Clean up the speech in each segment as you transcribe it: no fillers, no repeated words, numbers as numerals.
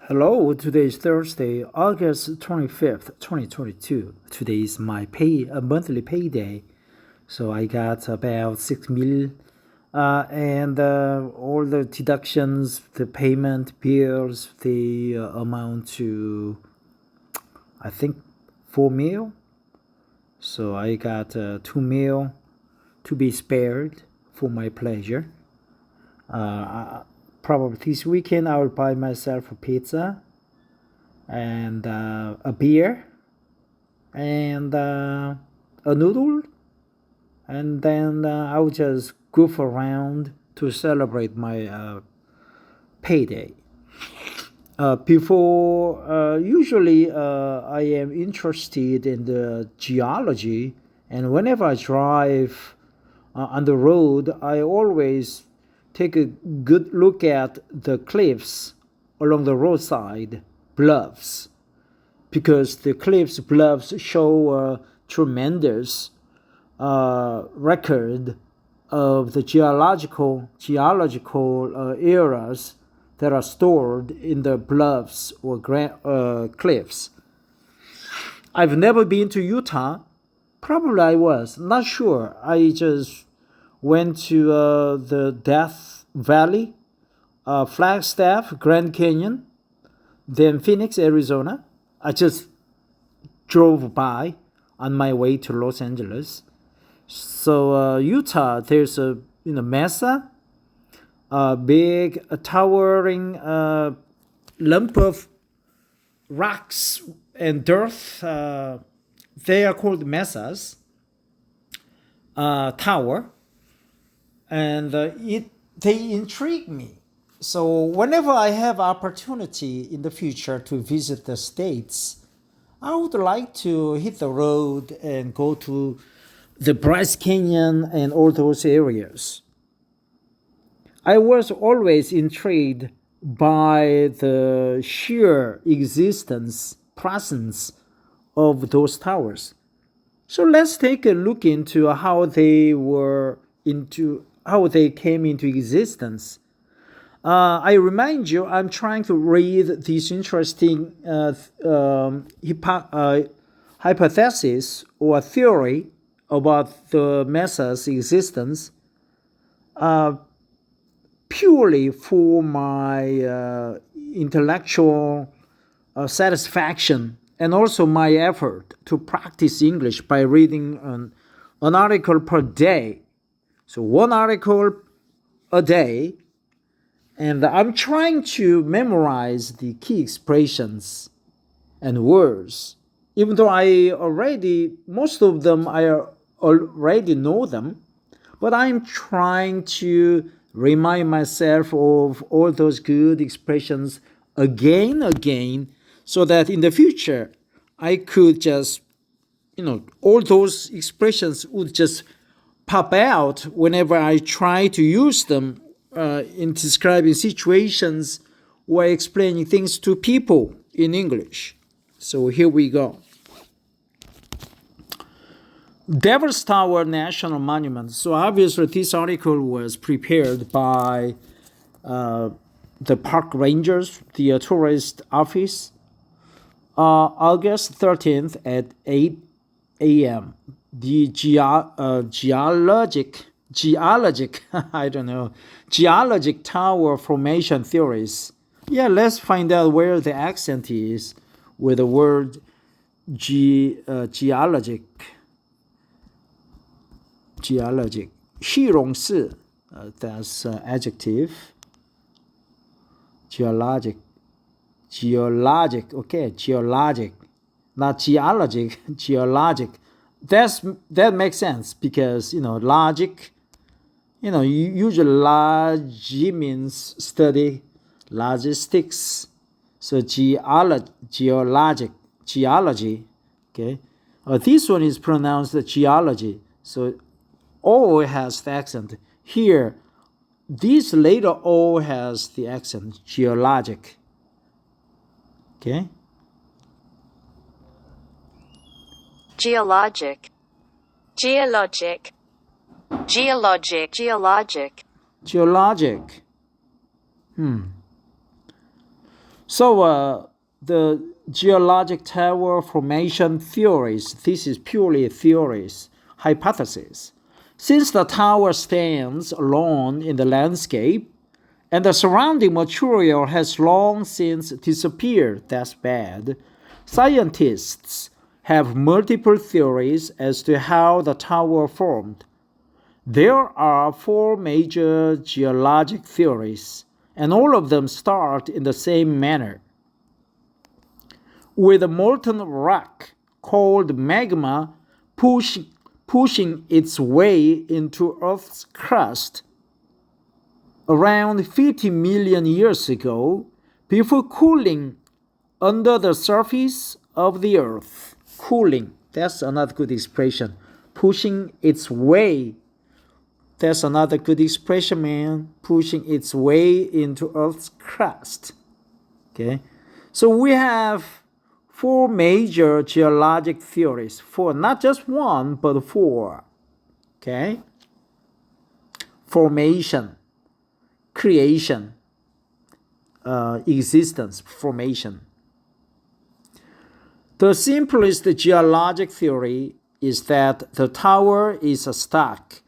Hello, today is Thursday, August 25th, 2022. Today is my monthly payday. So I got about 6 mil and all the deductions, the payment bills, they amount to, I think, 4 mil. So I got 2 mil to be spared for my pleasure. Probably this weekend I will buy myself a pizza and a beer and a noodle, and then I will just goof around to celebrate my payday. Usually I am interested in the geology, and whenever I drive on the road, I always take a good look at the cliffs along the roadside, bluffs, because the cliffs bluffs show a tremendous record of the geological eras that are stored in the bluffs or cliffs. I've never been to Utah. Probably I was not sure. I just went to the Death Valley, Flagstaff, Grand Canyon, then Phoenix, Arizona. I just drove by on my way to Los Angeles. So Utah, there's a mesa, a big towering lump of rocks and dirt. They are called mesas. Tower, and they intrigue me. So whenever I have opportunity in the future to visit the States, I would like to hit the road and go to the Bryce Canyon and all those areas. I was always intrigued by the sheer presence of those towers. So let's take a look into how they came into existence. I remind you, I'm trying to read this interesting hypothesis or theory about the mesa's existence purely for my intellectual satisfaction and also my effort to practice English by reading an article per day. So one article a day, and I'm trying to memorize the key expressions and words. Even though most of them I already know them, but I'm trying to remind myself of all those good expressions again, so that in the future I could just, all those expressions would just pop out whenever I try to use them in describing situations or explaining things to people in English. So here we go. Devil's Tower National Monument. So obviously this article was prepared by the park rangers, the tourist office, August 13th at 8 a.m. The geologic geologic tower formation theories. Yeah, let's find out where the accent is with the word geologic. 虚荣是 that's adjective. Geologic, okay, geologic, not geologic, geologic. That makes sense because logic. Usually logic means study, logistics. So geology. Okay, this one is pronounced geology. So O has the accent here. This later O has the accent, geologic. Okay. Geologic. Geologic. So the geologic tower formation theories, this is purely theories, hypothesis. Since the tower stands alone in the landscape and the surrounding material has long since disappeared, that's bad, scientists have multiple theories as to how the tower formed. There are 4 major geologic theories, and all of them start in the same manner. With molten rock called magma pushing its way into Earth's crust around 50 million years ago, before cooling under the surface of the Earth. Cooling, that's another good expression. Pushing its way, that's another good expression, man. Pushing its way into Earth's crust. Okay, so we have 4 major geologic theories. 4, not just 1, but 4. Okay, formation, creation, existence, formation. The simplest geologic theory is that the tower is a stack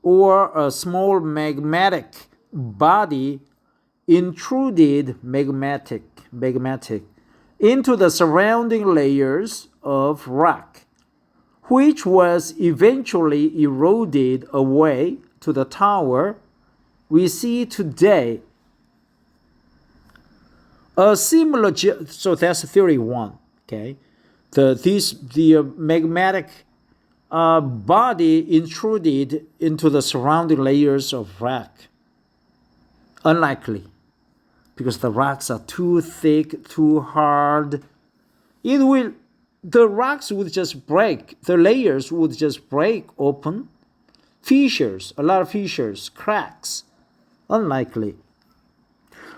or a small magmatic body intruded magmatic into the surrounding layers of rock, which was eventually eroded away to the tower we see today. A similar, so that's theory 1. Okay, the magmatic body intruded into the surrounding layers of rock. Unlikely, because the rocks are too thick, too hard. The rocks would just break. The layers would just break open. Fissures, a lot of fissures, cracks. Unlikely.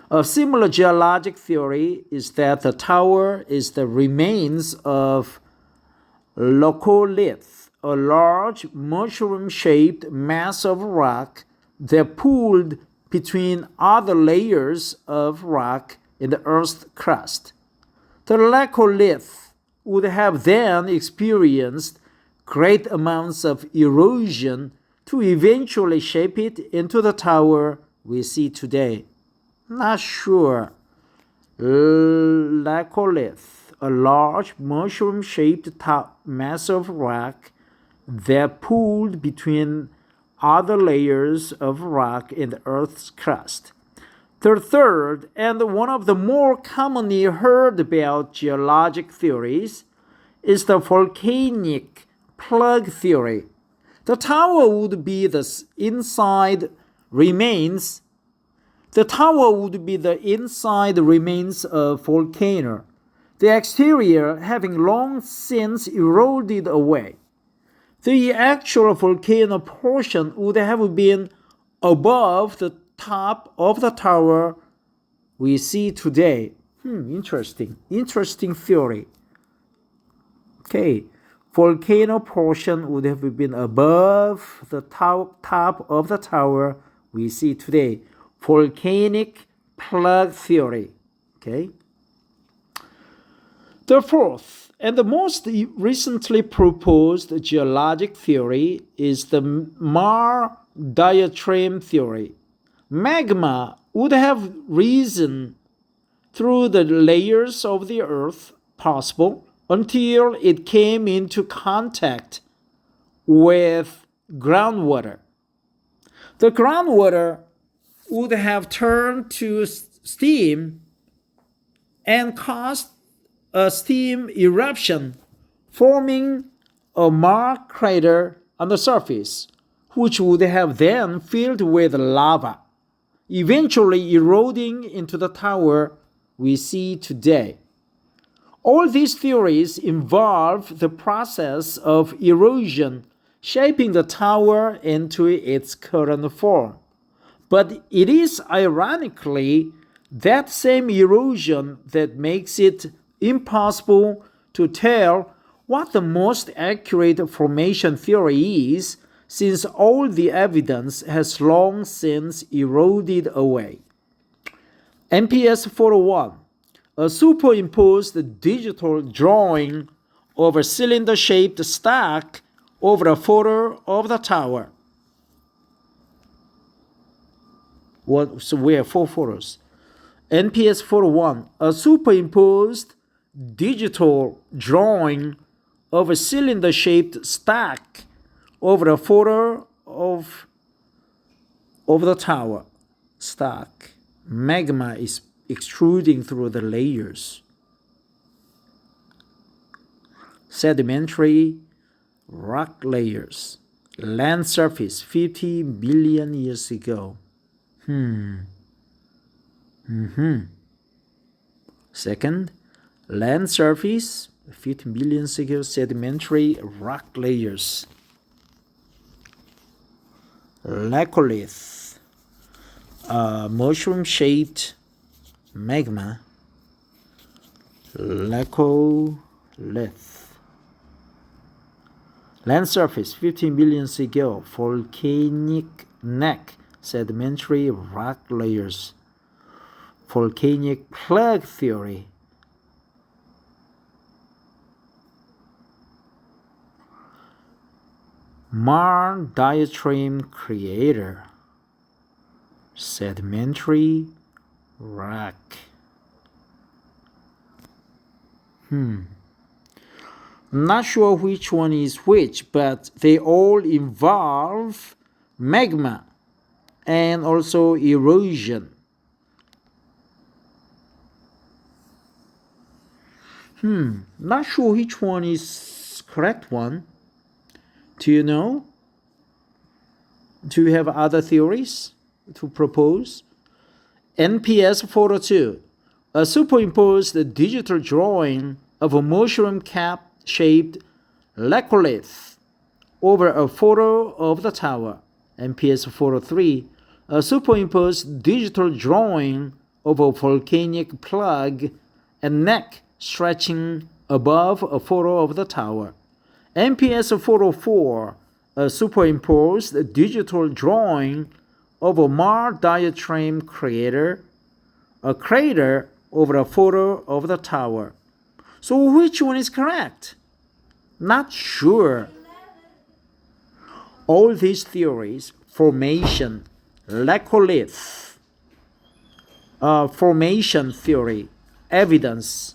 A similar geologic theory is that the tower is the remains of locolith, a large mushroom-shaped mass of rock that pooled between other layers of rock in the Earth's crust. The locolith would have then experienced great amounts of erosion to eventually shape it into the tower we see today. Not sure. Laccolith, a large mushroom-shaped mass of rock that pooled between other layers of rock in the Earth's crust. The third, and one of the more commonly heard about geologic theories, is the volcanic plug theory. The tower would be the inside remains of volcano, the exterior having long since eroded away. The actual volcano portion would have been above the top of the tower we see today. Interesting theory. Okay, volcano portion would have been above the top of the tower we see today. Volcanic plug theory. Okay. The fourth and the most recently proposed geologic theory is the Mar diatreme theory. Magma would have risen through the layers of the earth possible until it came into contact with groundwater. The groundwater would have turned to steam and caused a steam eruption, forming a Mar crater on the surface, which would have then filled with lava, eventually eroding into the tower we see today. All these theories involve the process of erosion shaping the tower into its current form. But it is ironically that same erosion that makes it impossible to tell what the most accurate formation theory is, since all the evidence has long since eroded away. NPS 401. a superimposed digital drawing of a cylinder-shaped stack over a photo of the tower. So we have 4 photos. NPS photo 1, a superimposed digital drawing of a cylinder-shaped stack over a photo of the tower. Stack. Magma is extruding through the layers. Sedimentary rock layers. Land surface 50 billion years ago. Second, land surface 50 billion years ago. Sedimentary rock layers. Laccolith. Mushroom-shaped magma. Laccolith. Land surface 15 billion years ago. Volcanic neck. Sedimentary rock layers. Volcanic plug theory. Mar diatreme creator. Sedimentary rock. Not sure which one is which, but they all involve magma and also erosion. Not sure which one is correct one. Do you know? Do you have other theories to propose? NPS photo 2, a superimposed digital drawing of a mushroom cap-shaped laccolith over a photo of the tower. NPS photo 3, a superimposed digital drawing of a volcanic plug and neck stretching above a photo of the tower. NPS photo 4, a superimposed digital drawing of a Mar diatreme crater, a crater over a photo of the tower. So which one is correct? Not sure. All these theories, formation, laccolith, formation theory, evidence,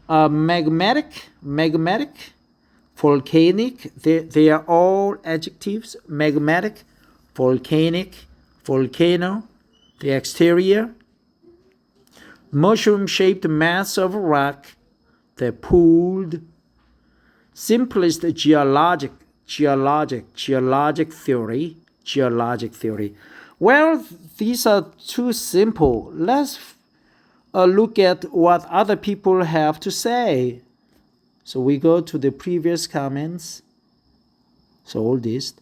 magmatic, volcanic, they are all adjectives. Magmatic, volcanic, volcano, the exterior. Mushroom-shaped mass of rock, the pooled. Simplest geologic theory. Well, these are too simple. Let's look at what other people have to say. So we go to the previous comments. So all this.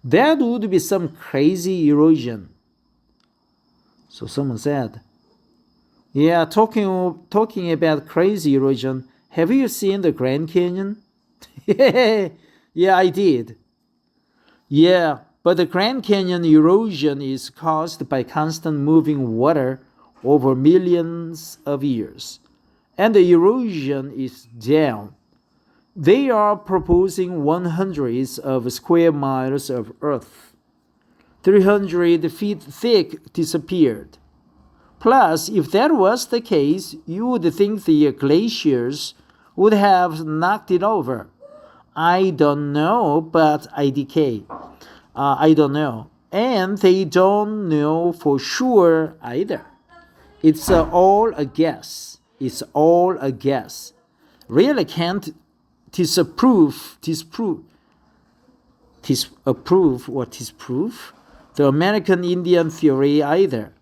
There would be some crazy erosion. So someone said, yeah, talking about crazy erosion, have you seen the Grand Canyon? Yeah, I did. Yeah, but the Grand Canyon erosion is caused by constant moving water over millions of years. And the erosion is down. They are proposing 100 of square miles of earth. 300 feet thick disappeared. Plus, if that was the case, you would think the glaciers would have knocked it over. I don't know, but I decay. I don't know. And they don't know for sure either. It's all a guess. It's all a guess. Really can't disprove the American Indian theory either.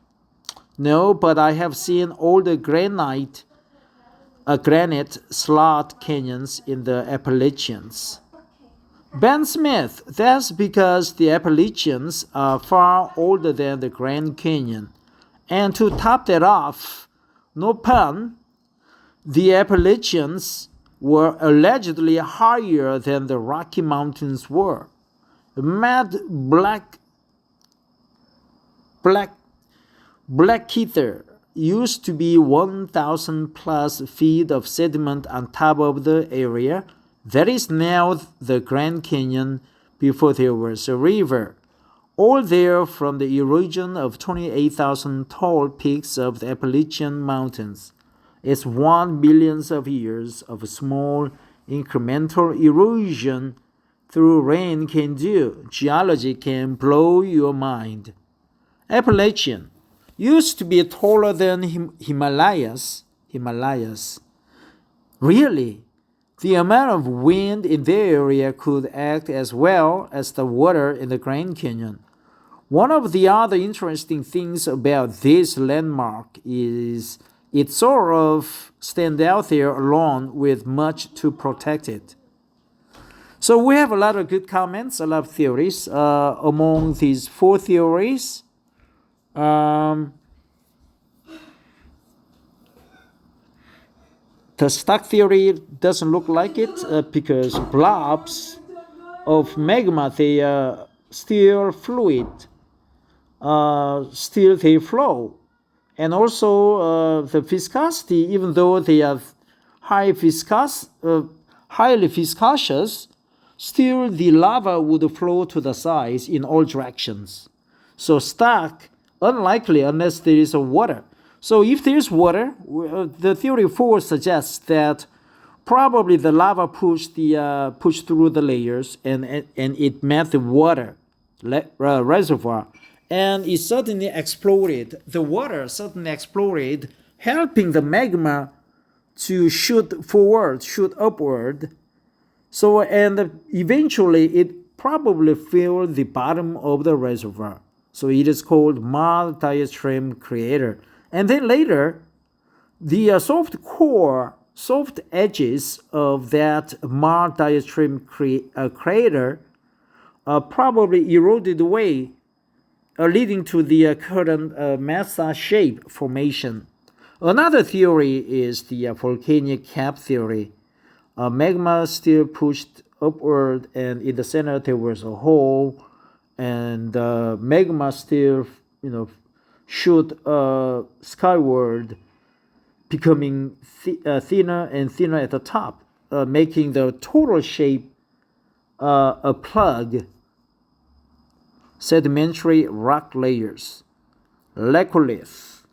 No, but I have seen all the granite slot canyons in the Appalachians. Ben Smith, that's because the Appalachians are far older than the Grand Canyon. And to top that off, no pun, the Appalachians were allegedly higher than the Rocky Mountains were. Blackkeeter used to be 1,000 plus feet of sediment on top of the area. That is now the Grand Canyon before there was a river. All there from the erosion of 28,000 tall peaks of the Appalachian Mountains. It's 1 billion of years of small incremental erosion through rain can do. Geology can blow your mind. Appalachian used to be taller than Himalayas. Really? The amount of wind in the area could act as well as the water in the Grand Canyon. One of the other interesting things about this landmark is it sort of stands out there alone with much to protect it. So we have a lot of good comments, a lot of theories. Among these 4 theories, the stock theory doesn't look like it because blobs of magma, they are still fluid, still they flow. And also the viscosity, even though they are highly viscous, still the lava would flow to the sides in all directions. So stock, unlikely unless there is water. So if there is water, the theory 4 suggests that probably the lava pushed through the layers and it met the water reservoir, and it suddenly exploded. The water suddenly exploded, helping the magma to shoot forward, shoot upward. So, and eventually it probably filled the bottom of the reservoir. So it is called Mars diastream crater. And then later, the soft core, soft edges of that Mars diastream crater probably eroded away, leading to the current mesa shape formation. Another theory is the volcanic cap theory. Magma still pushed upward, and in the center there was a hole, and magma still, shoot skyward, becoming thinner and thinner at the top, making the total shape a plug. Sedimentary rock layers, laccolith.